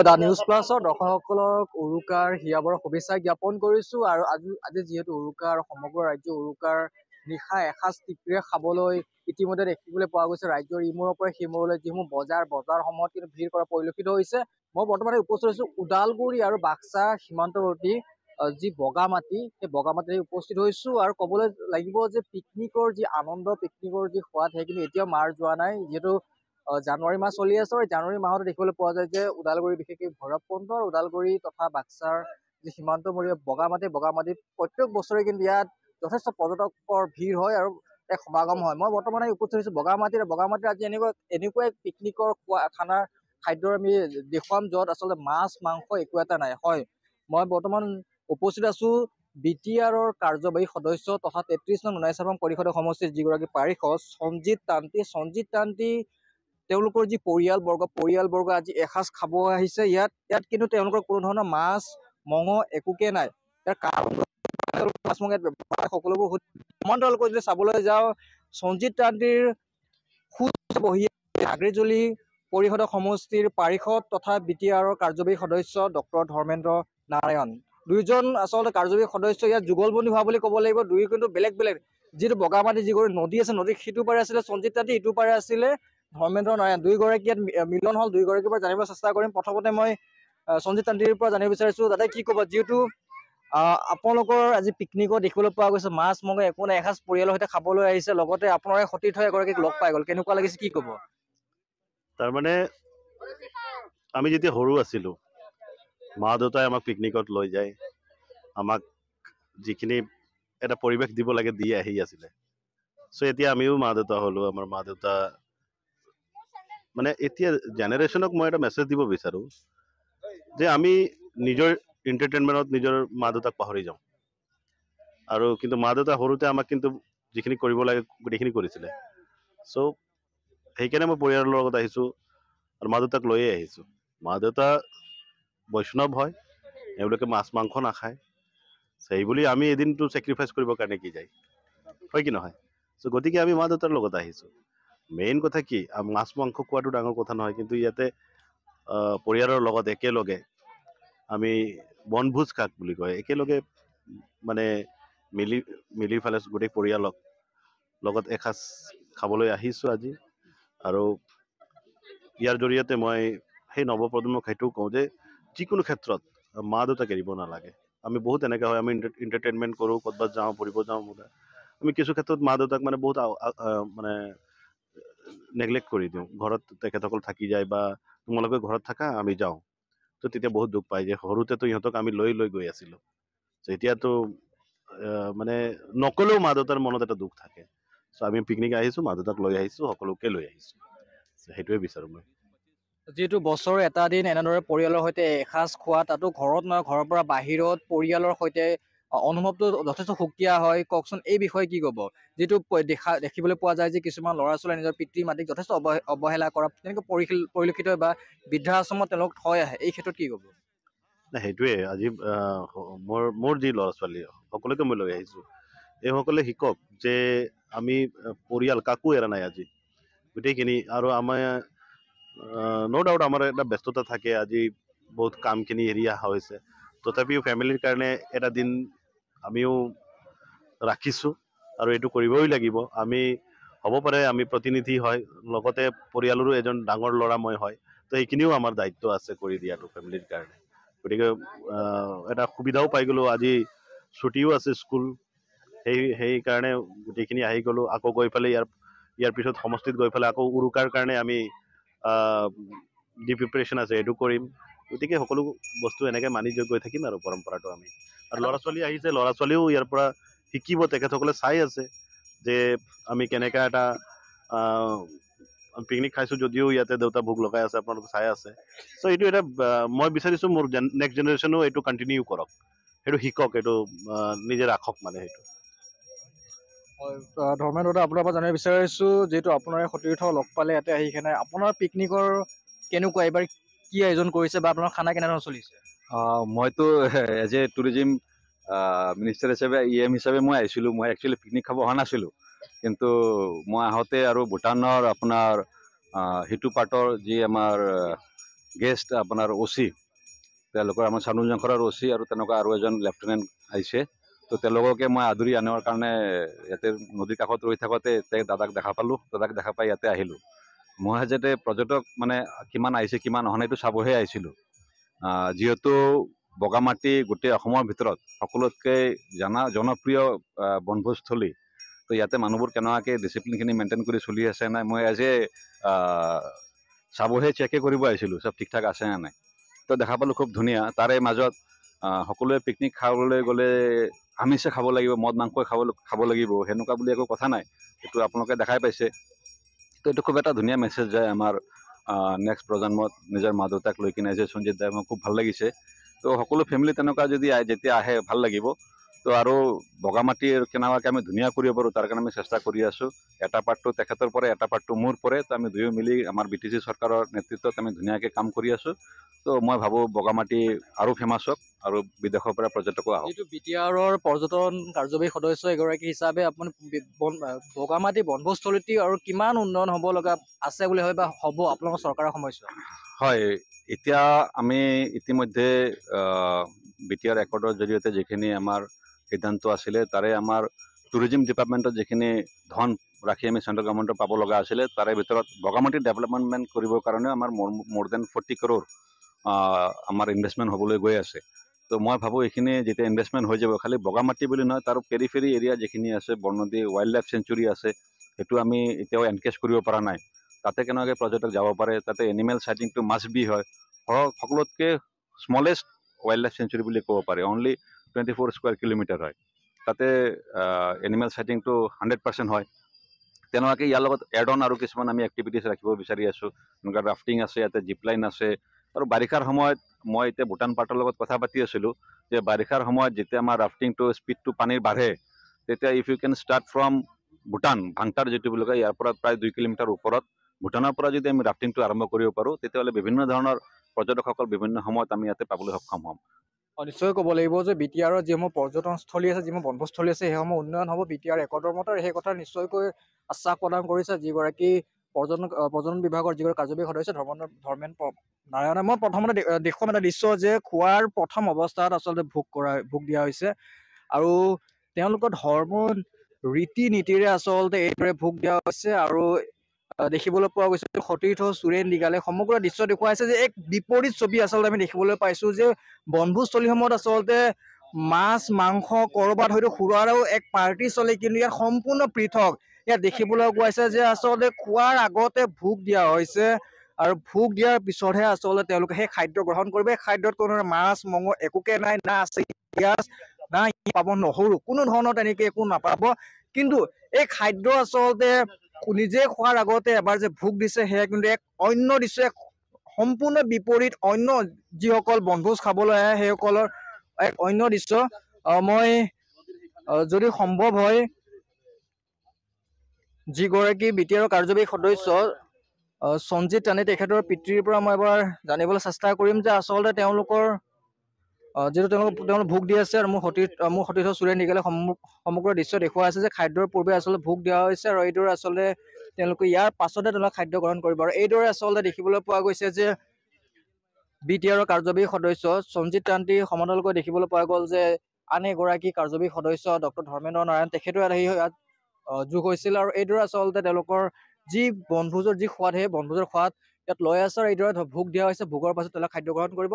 The news প্লাছৰ দৰ্শকসকলক উৰুকাৰ হিয়াবৰ শুভেচ্ছা জ্ঞাপন কৰিছো আৰু আজি যিহেতু উৰুকাৰ সমগ্ৰ ৰাজ্য উৰুকাৰ নিশা এসাঁজ তৃপ্তিৰে খাবলৈ ইতিমধ্যে দেখিবলৈ পোৱা গৈছে ৰাজ্যৰ ইমূৰৰ পৰা সিমূৰলৈ যিসমূহ বজাৰসমূহত কিন্তু ভিৰ কৰা পৰিলক্ষিত হৈছে। মই বৰ্তমানে উপস্থিত হৈছো ওদালগুৰি আৰু বাক্সা সীমান্তৱৰ্তী যি বগামাটি সেই বগামাটিত উপস্থিত হৈছো আৰু ক'বলৈ লাগিব যে পিকনিকৰ যি আনন্দ পিকনিকৰ যি সোৱাদ সেই কিন্তু এতিয়াও মাৰ যোৱা নাই। যিহেতু জানুৱাৰী মাহ চলি আছে আৰু জানুৱাৰী মাহতো দেখিবলৈ পোৱা যায় যে ওদালগুৰি বিশেষকৈ ভৈৰৱকুণ্ড ওদালগুৰি তথা বাক্সাৰ যি সীমান্তমূৰীয় বগামাটিত প্ৰত্যেক বছৰে কিন্তু ইয়াত যথেষ্ট পৰ্যটকৰ ভিৰ হয় আৰু এক সমাগম হয়। মই বৰ্তমানে উপস্থিত হৈছো বগামাটিত আজি এনেকুৱা এক পিকনিকৰ খাদ্যৰ আমি দেখুৱাম য'ত আচলতে মাছ মাংস একো এটা নাই। হয়, মই বৰ্তমান উপস্থিত আছো BTR-ৰ কাৰ্যবাহী সদস্য তথা 33 নং 99 পৰিষদৰ সমষ্টিৰ যিগৰাকী পাৰিষদ সঞ্জিত তান্তি তেওঁলোকৰ যি পৰিয়ালবৰ্গ আজি এসাঁজ খাব আহিছে ইয়াত কিন্তু তেওঁলোকৰ কোনো ধৰণৰ মাছ মঙহ একোকে নাই। ইয়াৰ কাৰণ সকলোবোৰ তেওঁলোকৰ যদি চাবলৈ যাওঁ সঞ্জিত তান্তিৰ বহি আগৰিজুলি পৰিষদৰ সমষ্টিৰ পাৰিষদ তথা BTR-ৰ কাৰ্যবাহী সদস্য ডক্টৰ ধৰ্মেন্দ্ৰ নাৰায়ণ দুইজন আচলতে কাৰ্যবাহী সদস্য ইয়াত যুগলবন্দী হোৱা বুলি ক'ব লাগিব। দুই কিন্তু বেলেগ যিটো বগামাটি যিগৰাকী নদী আছে নদীৰ সিটো পাৰে আছিলে সঞ্জিত তান্তি ইটো পাৰে আছিলে ধৰ্মেন্দ্ৰ নাৰায়ণ। দুয়োগৰাকী ইয়াত মিলন হল। দুয়োগৰাকীৰ পৰা জানিব চেষ্টা কৰিম। প্ৰথমতে মই সঞ্জিত তান্তিৰ পৰা জানিব বিচাৰিছো দাদা কি ক'ব যিহেতু আপোনালোকৰ আজি পিকনিকত দেখিবলৈ পোৱা গৈছে মাছ মঙহ একো নাই এসাঁজ পৰিয়ালৰ সৈতে খাবলৈ আহিছে লগতে আপোনাৰ সতীৰ্থ এগৰাকীক লগ পাই গ'ল কেনেকুৱা লাগিছে কি ক'ব? তাৰমানে আমি যেতিয়া সৰু আছিলো মা দেউতাই আমাক পিকনিকত লৈ যায় আমাক যিখিনি এটা পৰিৱেশ দিব লাগে দি আহি আছিলে। চ' এতিয়া আমিও মা দেউতা হলো আমাৰ মা দেউতা মানে এতিয়া জেনেৰেশ্যনক মই এটা মেছেজ দিব বিচাৰো যে আমি নিজৰ এণ্টাৰটেইনমেণ্টত নিজৰ মা দেউতাক পাহৰি যাওঁ আৰু কিন্তু মা দেউতা সৰুতে আমাক কিন্তু যিখিনি কৰিব লাগে গোটেইখিনি কৰিছিলে। চ' সেইকাৰণে মই পৰিয়ালৰ লগত আহিছো আৰু মা দেউতাক লৈয়ে আহিছো। মা দেউতা বৈষ্ণৱ হয়, এওঁলোকে মাছ মাংস নাখায়। সেইবুলি আমি এদিনটো চেক্ৰিফাইচ কৰিবৰ কাৰণে কি যায় হয় কি নহয়? চ' গতিকে আমি মা দেউতাৰ লগত আহিছো। মেইন কথা কি মাছ মাংস খোৱাটো ডাঙৰ কথা নহয়, কিন্তু ইয়াতে পৰিয়ালৰ লগত একেলগে আমি বনভোজ খাক বুলি কয় একেলগে মানে মিলি ফালে গোটেই পৰিয়ালক লগত এসাঁজ খাবলৈ আহিছো আজি। আৰু ইয়াৰ জৰিয়তে মই সেই নৱপ্ৰজন্মক সেইটোও কওঁ যে যিকোনো ক্ষেত্ৰত মা দেউতাক এৰিব নালাগে। আমি বহুত এনেকা হয় আমি এণ্টাৰটেইনমেণ্ট কৰোঁ ক'ৰবাত যাওঁ ফুৰিব যাওঁ আমি কিছু ক্ষেত্ৰত মা দেউতাক মানে বহুত মানে নেগলেক্ট কৰি দিওঁ। ঘৰত তেখেতসকল থাকি যায় বা তোমালোকে ঘৰত থাকা আমি যাওঁ। তো তেতিয়া বহুত দুখ পায় যে সৰুতেতো ইহঁতক আমি লৈ গৈ আছিলো। এতিয়াতো মানে নকলেও মা দেউতাৰ মনত এটা দুখ থাকে। চ' আমি পিকনিক আহিছো মা দেউতাক লৈ আহিছো সকলোকে লৈ আহিছো। সেইটোৱে বিচাৰো মই। যিহেতু বছৰৰ এটা দিন এনেদৰে পৰিয়ালৰ সৈতে এসাঁজ খোৱা তাতো ঘৰত নহয় ঘৰৰ পৰা বাহিৰত পৰিয়ালৰ সৈতে অনুভৱটো যথেষ্ট সুকীয়া হয়। কওকচোন এই বিষয়ে কি ক'ব? যিটো দেখিবলৈ পোৱা যায় যে কিছুমান ল'ৰা ছোৱালীয়ে নিজৰ পিতৃ মাতৃক যথেষ্ট অৱহেলা কৰা তেনেকৈ পৰিলক্ষিত হয় বা বৃদ্ধাশ্ৰমত তেওঁলোক থৈ আহে এই ক্ষেত্ৰত কি ক'ব? সেইটোৱে আজি মোৰ যি ল'ৰা ছোৱালী সকলোকে মই লৈ আহিছো এইসকলে শিকক যে আমি পৰিয়াল কাকো এৰা নাই আজি গোটেইখিনি। আৰু আমাৰ ন' ডাউট আমাৰ এটা ব্যস্ততা থাকে আজি বহুত কামখিনি এৰি অহা হৈছে তথাপিও ফেমিলিৰ কাৰণে এটা দিন আমিও ৰাখিছো আৰু এইটো কৰিবই লাগিব। আমি হ'ব পাৰে আমি প্ৰতিনিধি হয় লগতে পৰিয়ালৰো এজন ডাঙৰ ল'ৰা মই হয়, তো সেইখিনিও আমাৰ দায়িত্ব আছে কৰি দিয়াটো ফেমিলিৰ কাৰণে। গতিকে এটা সুবিধাও পাই গলো আজি ছুটিও আছে স্কুল সেইকাৰণে গোটেইখিনি আহি গলো। আকৌ গৈ পেলাই ইয়াৰ পিছত সমষ্টিত গৈ পেলাই আকৌ উৰুকাৰ কাৰণে আমি যি প্ৰিপাৰেশ্যন আছে সেইটো কৰিম। গতিকে সকলো বস্তু এনেকে মানি গৈ থাকিম আৰু পৰম্পৰাটো আমি। আৰু ল'ৰা ছোৱালী আহিছে ল'ৰা ছোৱালীও ইয়াৰ পৰা শিকিব। তেখেতসকলে চাই আছে যে আমি কেনেকা এটা পিকনিক খাইছো যদিও ইয়াতে দেউতা ভোক লগাই আছে আপোনালোকে চাই আছে। চ' এইটো এটা মই বিচাৰিছো মোৰ নেক্সট জেনেৰেশ্যনো এইটো কণ্টিনিউ কৰক, সেইটো শিকক, এইটো নিজে ৰাখক মানে সেইটো। ধৰ্মেন্দ্ৰ দাদা আপোনাৰ পৰা জানিব বিচাৰিছো যিহেতু আপোনাৰ সতীৰ্থ লগ পালে ইয়াতে আহি কিনে আপোনাৰ পিকনিকৰ কেনেকুৱা এইবাৰ কি আয়োজন কৰিছে বা আপোনাৰ খানা কেনেধৰণৰ চলিছে? মইতো এজ এ টুৰিজিম মিনিষ্টাৰ হিচাপে EM হিচাপে মই আহিছিলোঁ। মই একচুৱেলি পিকনিক খাব অহা নাছিলোঁ, কিন্তু মই আহোঁতে আৰু ভূটানৰ আপোনাৰ সিটো পাৰ্টৰ যি আমাৰ গেষ্ট আপোনাৰ OC তেওঁলোকৰ আমাৰ চানুজংখৰৰ OC আৰু তেনেকুৱা আৰু এজন লেফটেনেণ্ট আহিছে। তো তেওঁলোককে মই আদৰি আনিবৰ কাৰণে ইয়াতে নদীৰ কাষত ৰৈ থাকোঁতে দাদাক দেখা পালোঁ। দাদাক দেখা পাই ইয়াতে আহিলোঁ। মই যাতে পৰ্যটক মানে কিমান আহিছে কিমান অহা নাই এইটো চাবহে আহিছিলোঁ। যিহেতু বগামাটি গোটেই অসমৰ ভিতৰত সকলোতকৈ জনপ্ৰিয় বনভোজস্থলী। তো ইয়াতে মানুহবোৰ কেনেকুৱাকৈ ডিচিপ্লিনখিনি মেইনটেইন কৰি চলি আছে নাই মই চাবহে চেকে কৰিব আহিছিলোঁ চব ঠিক ঠাক আছে নে নাই। তো দেখা পালোঁ খুব ধুনীয়া। তাৰে মাজত সকলোৱে পিকনিক খাবলৈ গ'লে আমিষে খাব লাগিব, মদ মাংস খাব লাগিব সেনেকুৱা বুলি একো কথা নাই। এইটো আপোনালোকে দেখাই পাইছে। তো এইটো খুব এটা ধুনীয়া মেছেজ যায় আমাৰ নেক্সট প্ৰজন্মত নিজৰ মা দেউতাক লৈ কিনে যে সঞ্জিত দাই মোৰ খুব ভাল লাগিছে। তো সকলো ফেমিলি তেনেকুৱা যদি যেতিয়া আহে ভাল লাগিব। তো আৰু বগামাটিৰ কেনেকুৱাকৈ আমি ধুনীয়া কৰিব পাৰোঁ তাৰ কাৰণে আমি চেষ্টা কৰি আছোঁ। এটা পাৰ্টটো তেখেতৰ পৰে, এটা পাৰ্টটো মোৰ পৰে। তো আমি দুয়ো মিলি আমাৰ BTC চৰকাৰৰ নেতৃত্বত আমি ধুনীয়াকৈ কাম কৰি আছোঁ। তো মই ভাবোঁ বগামাটি আৰু ফেমাছ হওক আৰু বিদেশৰ পৰা পৰ্যটকো আহক। যিটো BTRৰ পৰ্যটন কাৰ্যবাহী সদস্য এগৰাকী হিচাপে আপুনি বগামাটি বনভোজস্থলীটি আৰু কিমান উন্নয়ন হ'ব লগা আছে বুলি ভাবে বা হ'ব আপোনালোকৰ চৰকাৰৰ সময়ছোৱাত? হয়, এতিয়া আমি ইতিমধ্যে BTR একৰ্ডৰ জৰিয়তে যিখিনি আমাৰ সিদ্ধান্ত আছিলে তাৰে আমাৰ টুৰিজিম ডিপাৰ্টমেণ্টত যিখিনি ধন ৰাখি আমি চেণ্ট্ৰেল গভৰ্ণমেণ্টৰ পাব লগা আছিলে তাৰে ভিতৰত বগামাটি ডেভেলপমেণ্ট কৰিবৰ কাৰণে আমাৰ মোৰ দেন 40 crore আমাৰ ইনভেষ্টমেণ্ট হ'বলৈ গৈ আছে। তো মই ভাবোঁ এইখিনি যেতিয়া ইনভেষ্টমেণ্ট হৈ যাব খালি বগামাটি বুলি নহয় তাৰ পেৰিফেৰি এৰিয়া যিখিনি আছে বৰনদী ৱাইল্ড লাইফ চেঞ্চুৰী আছে সেইটো আমি এতিয়াও এনকেজ কৰিব পৰা নাই। তাতে কেনেকৈ পৰ্যটক যাব পাৰে, তাতে এনিমেল চাইটিংটো মাষ্ট বি হয়। সকলোতকৈ স্মলেষ্ট ৱাইল্ড লাইফ চেঞ্চুৰী বুলি ক'ব পাৰে। অনলি 24 স্কুৱাৰ কিলোমিটাৰ হয়। তাতে এনিমেল চাইটিংটো 100% হয়। তেনেকুৱাকৈ ইয়াৰ লগত এড অন আৰু কিছুমান আমি এক্টিভিটিছ ৰাখিব বিচাৰি আছোঁ। এনেকুৱা ৰাফটিং আছে, ইয়াতে জিপলাইন আছে। আৰু বাৰিষাৰ সময়ত মই এতিয়া ভূটান পাৰ্টৰ লগত কথা পাতি আছিলোঁ যে বাৰিষাৰ সময়ত যেতিয়া আমাৰ ৰাফটিংটো স্পীডটো পানীৰ বাঢ়ে তেতিয়া if you can start from Bhutan ভাংটাৰ যিটো বুলি কয় ইয়াৰ পৰা প্ৰায় 2 কিলোমিটাৰ ওপৰত ভূটানৰ পৰা যদি আমি ৰাফটিংটো আৰম্ভ কৰিব পাৰোঁ তেতিয়াহ'লে বিভিন্ন ধৰণৰ পৰ্যটকসকল বিভিন্ন সময়ত আমি ইয়াতে পাবলৈ সক্ষম হ'ম। নিশ্চয় ক'ব লাগিব যে BTRৰ যিসমূহ পৰ্যটনস্থলী আছে, যিসমূহ বনভোজস্থলী আছে সেইসমূহ উন্নয়ন হ'ব BTR একৰ্ডৰ মতে। সেই কথা নিশ্চয়কৈ আশ্বাস প্ৰদান কৰিছে যিগৰাকী পৰ্যটন বিভাগৰ যিগৰাকী কাৰ্যবাহী সদস্য ধৰ্মেন নাৰায়ণে। মই প্ৰথমতে দেখুৱাম এটা দৃশ্য যে খোৱাৰ প্ৰথম অৱস্থাত আচলতে ভোগ দিয়া হৈছে আৰু তেওঁলোকৰ ধৰ্ম ৰীতি নীতিৰে আচলতে এইদৰে ভোগ দিয়া হৈছে আৰু দেখিবলৈ পোৱা গৈছে সতীৰ্থ চুৰেণ দীঘালে সমগ্ৰ দৃশ্য দেখুৱাইছে যে এক বিপৰীত ছবি আচলতে আমি দেখিবলৈ পাইছোঁ যে বনভোজস্থলীসমূহত আচলতে মাছ মাংস ক'ৰবাত হয়তো সুৰাৰো এক পাৰ্টি চলে, কিন্তু ইয়াত সম্পূৰ্ণ পৃথক। ইয়াত দেখিবলৈ পোৱাইছে যে আচলতে খোৱাৰ আগতে ভোগ দিয়া হৈছে আৰু ভোগ দিয়াৰ পিছতহে আচলতে তেওঁলোকে সেই খাদ্য গ্ৰহণ কৰিব। এই খাদ্যত কোনো মাছ মঙহ একোকে নাই, না আছে পিঁয়াজ, না পাব নহৰু, কোনো ধৰণৰ তেনেকৈ একো নাপাব। কিন্তু এই খাদ্য আচলতে নিজে খোৱাৰ আগতে এবাৰ যে ভোগ দিছে সেয়া কিন্তু এক অন্য দৃশ্য, এক সম্পূৰ্ণ বিপৰীত অন্য যিসকল বনভোজ খাবলৈ আহে সেইসকলৰ এক অন্য দৃশ্য। মই যদি সম্ভৱ হয় যিগৰাকী BTRৰ কাৰ্যবাহী সদস্য সঞ্জিত ৰাণী তেখেতৰ পিতৃৰ পৰা মই এবাৰ জানিবলৈ চেষ্টা কৰিম যে আচলতে তেওঁলোকৰ যিহেতু তেওঁলোক ভোগ দি আছে আৰু মোৰ সতীৰ্থ চুৰেণ দীঘালে সমগ্ৰ দৃশ্য দেখুওৱা আছে যে খাদ্যৰ পূৰ্বে আচলতে ভোগ দিয়া হৈছে আৰু এইদৰে আচলতে তেওঁলোকে ইয়াৰ পাছতে তেওঁলোকে খাদ্য গ্ৰহণ কৰিব। আৰু এইদৰে আচলতে দেখিবলৈ পোৱা গৈছে যে BTRৰ কাৰ্যবাহী সদস্য সঞ্জিত ৰাণী সমান্তৰালকৈ দেখিবলৈ পোৱা গ'ল যে আন এগৰাকী কাৰ্যবাহী সদস্য ডক্টৰ ধৰ্মেন্দ্ৰ নাৰায়ণ তেখেতো ইয়াত যোগ হৈছিল আৰু এইদৰে আচলতে তেওঁলোকৰ যি বনভোজৰ যি সোৱাদ সেই বনভোজৰ সোৱাদ ইয়াত লৈ আছে আৰু এইদৰে ভোগ দিয়া হৈছে। ভোগৰ পাছত তেওঁলোকে খাদ্য গ্ৰহণ কৰিব।